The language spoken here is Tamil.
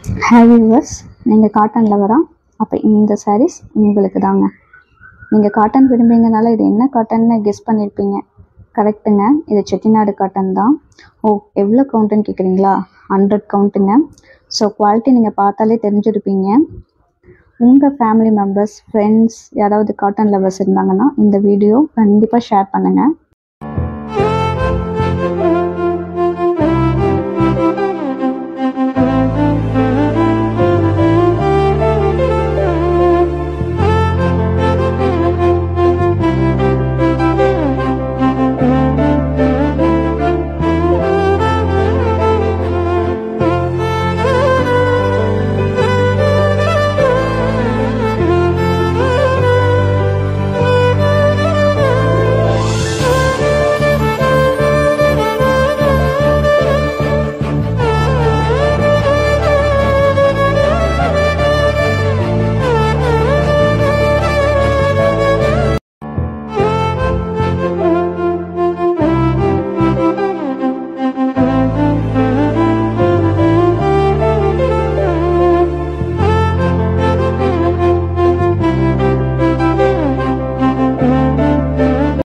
ஹாய் வியூவர்ஸ், நீங்கள் காட்டன் லவரா? அப்போ இந்த சாரீஸ் உங்களுக்கு தாங்க. நீங்கள் காட்டன் விரும்புறீங்கனால இது என்ன காட்டன்னு கெஸ் பண்ணியிருப்பீங்க. கரெக்டுங்க, இது செட்டிநாடு காட்டன் தான். ஓ, எவ்வளோ கவுண்ட்டுன்னு கேட்குறீங்களா? 100 கவுண்ட்டுங்க. ஸோ குவாலிட்டி நீங்கள் பார்த்தாலே தெரிஞ்சிருப்பீங்க. உங்கள் ஃபேமிலி மெம்பர்ஸ், ஃப்ரெண்ட்ஸ் யாராவது காட்டன் லவர்ஸ் இருந்தாங்கன்னா இந்த வீடியோ கண்டிப்பாக ஷேர் பண்ணுங்கள்.